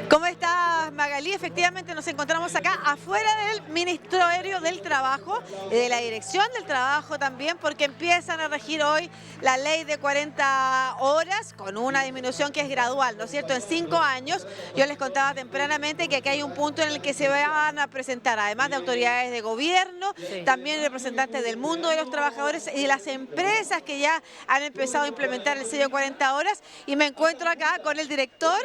¿Cómo estás, Magalí? Efectivamente nos encontramos acá afuera del Ministerio del Trabajo y de la Dirección del Trabajo también, porque empiezan a regir hoy la ley de 40 horas con una disminución que es gradual, ¿no es cierto? En 5 años, yo les contaba tempranamente que aquí hay un punto en el que se van a presentar, además de autoridades de gobierno, también representantes del mundo de los trabajadores y de las empresas que ya han empezado a implementar el sello 40 horas, y me encuentro acá con el director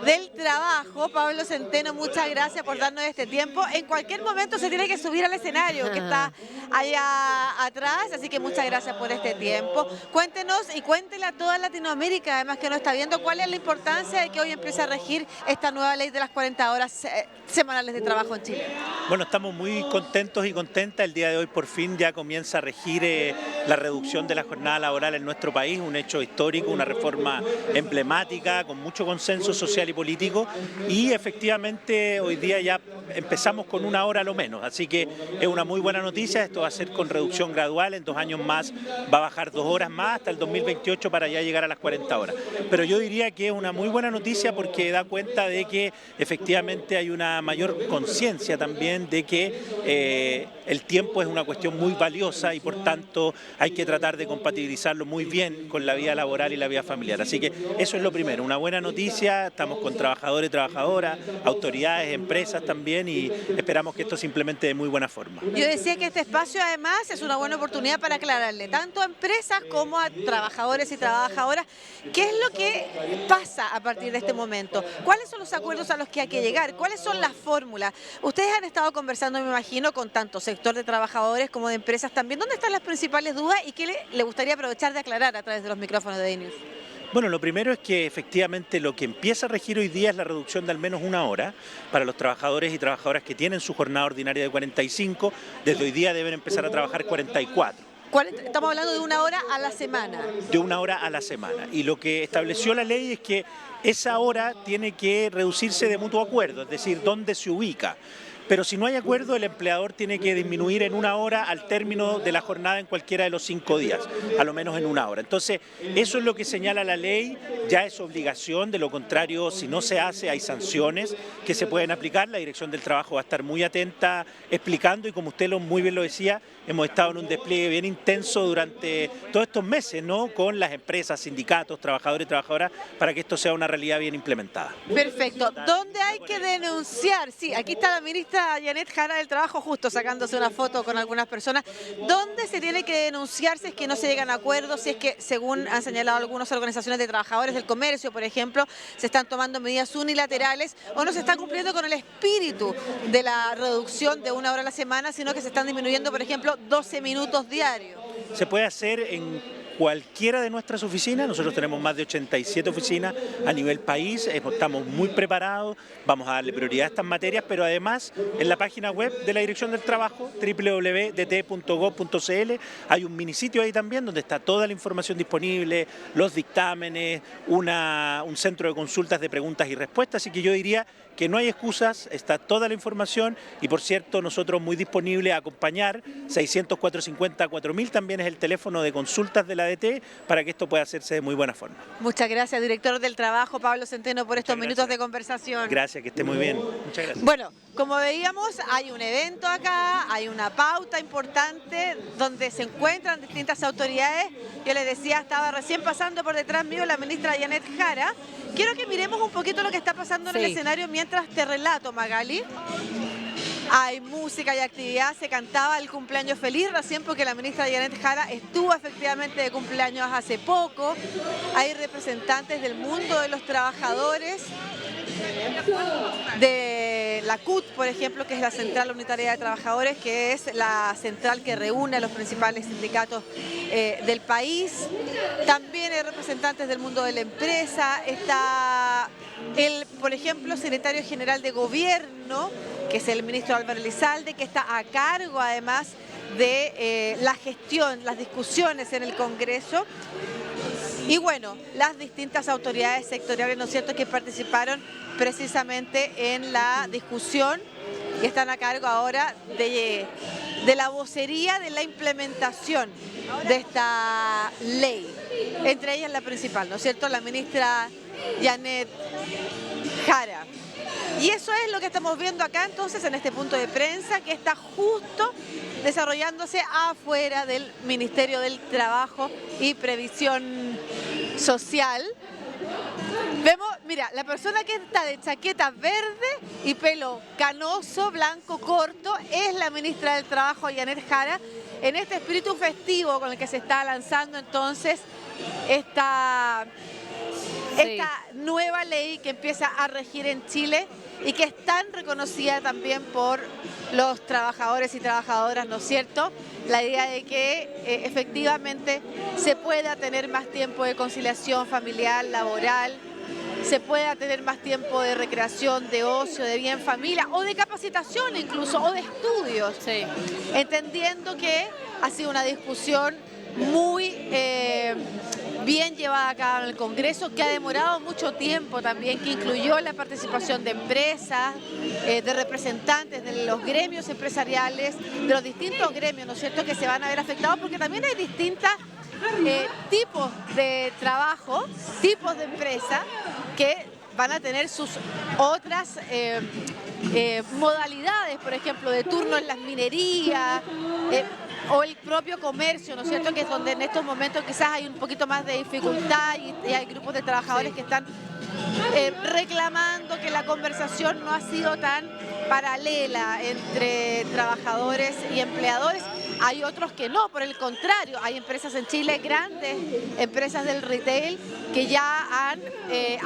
del Trabajo, Pablo Centeno. Muchas gracias por darnos este tiempo. En cualquier momento se tiene que subir al escenario que está allá atrás, así que muchas gracias por este tiempo. Cuéntenos y cuéntele a toda Latinoamérica, además que nos está viendo, cuál es la importancia de que hoy empiece a regir esta nueva ley de las 40 horas semanales de trabajo en Chile. Bueno, estamos muy contentos y contentas. El día de hoy por fin ya comienza a regir la reducción de la jornada laboral en nuestro país, un hecho histórico, una reforma emblemática, con mucho consenso social y político, y efectivamente hoy día ya empezamos con 1 hora a lo menos, así que es una muy buena noticia. Esto va a ser con reducción gradual, en 2 años más va a bajar 2 horas más hasta el 2028 para ya llegar a las 40 horas. Pero yo diría que es una muy buena noticia porque da cuenta de que efectivamente hay una mayor conciencia también de que el tiempo es una cuestión muy valiosa y por tanto hay que tratar de compatibilizarlo muy bien con la vida laboral y la vida familiar. Así que eso es lo primero, una buena noticia. Estamos con trabajadores y trabajadoras, autoridades, empresas también, y esperamos que esto se implemente de muy buena forma. Yo decía que este espacio además es una buena oportunidad para aclararle tanto a empresas como a trabajadores y trabajadoras qué es lo que pasa a partir de este momento, cuáles son los acuerdos a los que hay que llegar, cuáles son las fórmulas. Ustedes han estado conversando, me imagino, con tanto sector de trabajadores como de empresas también. ¿Dónde están las principales dudas y qué le gustaría aprovechar de aclarar a través de los micrófonos de DNews? Bueno, lo primero es que efectivamente lo que empieza a regir hoy día es la reducción de al menos 1 hora para los trabajadores y trabajadoras que tienen su jornada ordinaria de 45, desde hoy día deben empezar a trabajar 44. Estamos hablando de 1 hora a la semana. De 1 hora a la semana. Y lo que estableció la ley es que esa hora tiene que reducirse de mutuo acuerdo, es decir, dónde se ubica. Pero si no hay acuerdo, el empleador tiene que disminuir en 1 hora al término de la jornada en cualquiera de los 5 días, a lo menos en 1 hora. Entonces, eso es lo que señala la ley, ya es obligación, de lo contrario, si no se hace, hay sanciones que se pueden aplicar. La Dirección del Trabajo va a estar muy atenta explicando, y como usted muy bien lo decía, hemos estado en un despliegue bien intenso durante todos estos meses, ¿no?, con las empresas, sindicatos, trabajadores y trabajadoras, para que esto sea una realidad bien implementada. Perfecto. ¿Dónde hay que denunciar? Sí, aquí está la ministra Janet Jara del Trabajo, justo sacándose una foto con algunas personas. ¿Dónde se tiene que denunciar si es que no se llegan a acuerdos, si es que, según han señalado algunas organizaciones de trabajadores del comercio, por ejemplo, se están tomando medidas unilaterales o no se está cumpliendo con el espíritu de la reducción de 1 hora a la semana, sino que se están disminuyendo, por ejemplo, 12 minutos diarios? Se puede hacer en cualquiera de nuestras oficinas. Nosotros tenemos más de 87 oficinas a nivel país, estamos muy preparados, vamos a darle prioridad a estas materias, pero además en la página web de la Dirección del Trabajo, www.dt.gov.cl, hay un minisitio ahí también donde está toda la información disponible, los dictámenes, un centro de consultas de preguntas y respuestas, así que yo diría que no hay excusas, está toda la información, y por cierto nosotros muy disponibles a acompañar. 600-450-4000 también es el teléfono de consultas de la ADT para que esto pueda hacerse de muy buena forma. Muchas gracias, director del Trabajo, Pablo Centeno, por estos minutos de conversación. Gracias, que esté muy bien. Muchas gracias. Bueno, como veíamos, hay un evento acá, hay una pauta importante donde se encuentran distintas autoridades. Yo les decía, estaba recién pasando por detrás mío la ministra Janet Jara. Quiero que miremos un poquito lo que está pasando en el escenario mientras te relato, Magali. Hay música y actividad, se cantaba el cumpleaños feliz recién porque la ministra Janet Jara estuvo efectivamente de cumpleaños hace poco. Hay representantes del mundo de los trabajadores, de la CUT, por ejemplo, que es la Central Unitaria de Trabajadores, que es la central que reúne a los principales sindicatos del país. También hay representantes del mundo de la empresa, está por ejemplo, secretario general de Gobierno, que es el ministro Álvaro Elizalde, que está a cargo además de la gestión, las discusiones en el Congreso. Y bueno, las distintas autoridades sectoriales, ¿no es cierto?, que participaron precisamente en la discusión y están a cargo ahora de la vocería de la implementación de esta ley. Entre ellas la principal, ¿no es cierto?, la ministra Janet Jara. Y eso es lo que estamos viendo acá entonces en este punto de prensa que está justo desarrollándose afuera del Ministerio del Trabajo y Previsión Social. Vemos, mira, la persona que está de chaqueta verde y pelo canoso, blanco, corto, es la ministra del Trabajo, Janet Jara, en este espíritu festivo con el que se está lanzando entonces esta nueva ley que empieza a regir en Chile y que es tan reconocida también por los trabajadores y trabajadoras, ¿no es cierto? La idea de que efectivamente se pueda tener más tiempo de conciliación familiar, laboral, se pueda tener más tiempo de recreación, de ocio, de bien familia o de capacitación incluso, o de estudios. Sí. Entendiendo que ha sido una discusión muy bien llevada a cabo en el Congreso, que ha demorado mucho tiempo también, que incluyó la participación de empresas, de representantes de los gremios empresariales, de los distintos gremios, ¿no es cierto?, que se van a ver afectados, porque también hay distintos tipos de trabajo, tipos de empresa, que van a tener sus otras modalidades, por ejemplo, de turno en las minerías, o el propio comercio, ¿no es cierto?, que es donde en estos momentos quizás hay un poquito más de dificultad y hay grupos de trabajadores que están reclamando que la conversación no ha sido tan paralela entre trabajadores y empleadores. Hay otros que no, por el contrario, hay empresas en Chile, grandes empresas del retail, que ya han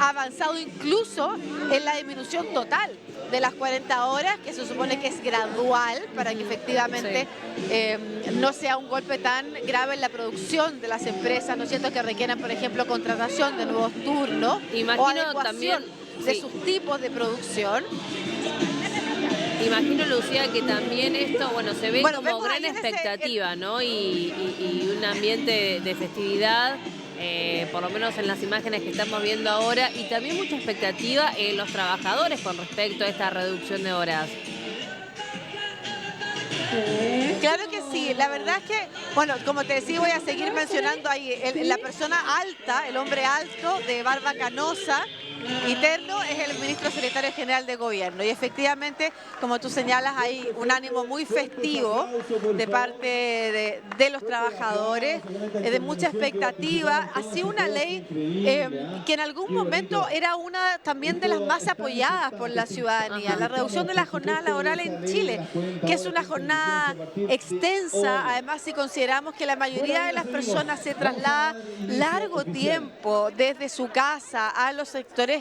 avanzado incluso en la disminución total de las 40 horas, que se supone que es gradual para que efectivamente no sea un golpe tan grave en la producción de las empresas, ¿no es cierto?, que requieran, por ejemplo, contratación de nuevos turnos o adecuación también de sus tipos de producción. Imagino, Lucía, que también esto, bueno, se ve como gran expectativa, ¿no? Y un ambiente de festividad, por lo menos en las imágenes que estamos viendo ahora, y también mucha expectativa en los trabajadores con respecto a esta reducción de horas. Claro que sí, la verdad es que, bueno, como te decía, voy a seguir mencionando ahí, la persona alta, el hombre alto de barba canosa y terno es el ministro secretario general de Gobierno, y efectivamente, como tú señalas, hay un ánimo muy festivo de parte de los trabajadores, de mucha expectativa. Ha sido una ley que en algún momento era una también de las más apoyadas por la ciudadanía, la reducción de la jornada laboral en Chile, que es una jornada extensa, además si consideramos que la mayoría de las personas se traslada largo tiempo desde su casa a los sectores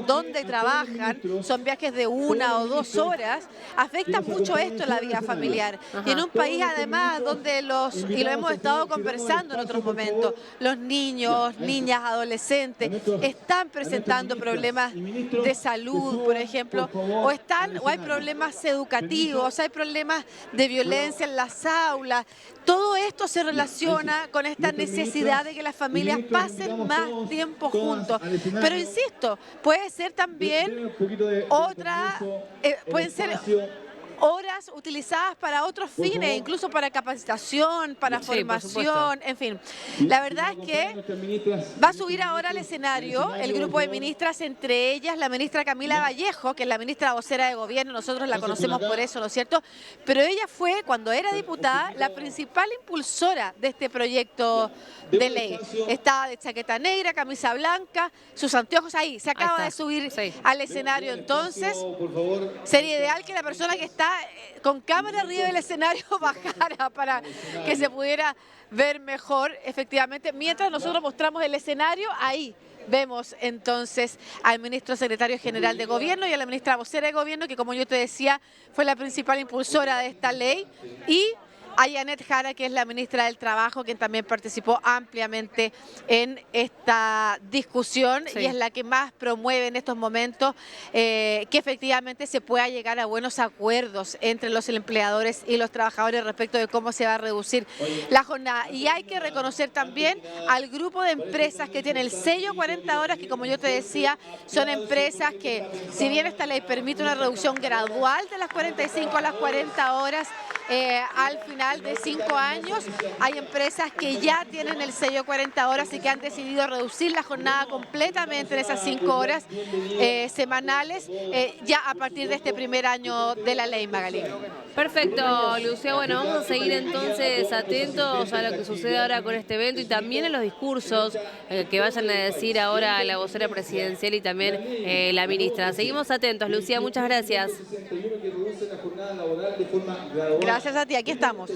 donde trabajan, son viajes de 1 o 2 horas, afecta mucho esto en la vida familiar. Y en un país además donde y lo hemos estado conversando en otros momentos, los niños, niñas, adolescentes están presentando problemas de salud, por ejemplo, o hay problemas educativos, hay problemas de violencia en las aulas. Todo esto se relaciona con esta necesidad de que las familias pasen más tiempo juntos. Pero insisto, puede ser también pueden ser horas utilizadas para otros fines, incluso para capacitación, para formación, en fin. La verdad es que va a subir ahora al escenario el grupo de ministras, entre ellas la ministra Camila Vallejo, que es la ministra vocera de Gobierno, nosotros la conocemos por eso, ¿no es cierto? Pero ella fue, cuando era diputada, la principal impulsora de este proyecto de ley. Estaba de chaqueta negra, camisa blanca, sus anteojos ahí, se acaba de subir al escenario. Entonces, sería ideal que la persona que está con cámara arriba del escenario bajara para que se pudiera ver mejor, efectivamente. Mientras nosotros mostramos el escenario, ahí vemos entonces al ministro secretario general de Gobierno y a la ministra vocera de Gobierno, que como yo te decía, fue la principal impulsora de esta ley, y a Janet Jara, que es la ministra del Trabajo, quien también participó ampliamente en esta discusión y es la que más promueve en estos momentos que efectivamente se pueda llegar a buenos acuerdos entre los empleadores y los trabajadores respecto de cómo se va a reducir la jornada. Y hay que reconocer también al grupo de empresas que tiene el sello 40 horas, que como yo te decía, son empresas que, si bien esta ley permite una reducción gradual de las 45 a las 40 horas, al final de 5 años. Hay empresas que ya tienen el sello 40 horas y que han decidido reducir la jornada completamente en esas 5 horas semanales, ya a partir de este primer año de la ley, Magalí. Perfecto, Lucía. Bueno, vamos a seguir entonces atentos a lo que sucede ahora con este evento y también a los discursos que vayan a decir ahora la vocera presidencial y también la ministra. Seguimos atentos, Lucía, muchas gracias. Gracias a ti, aquí estamos.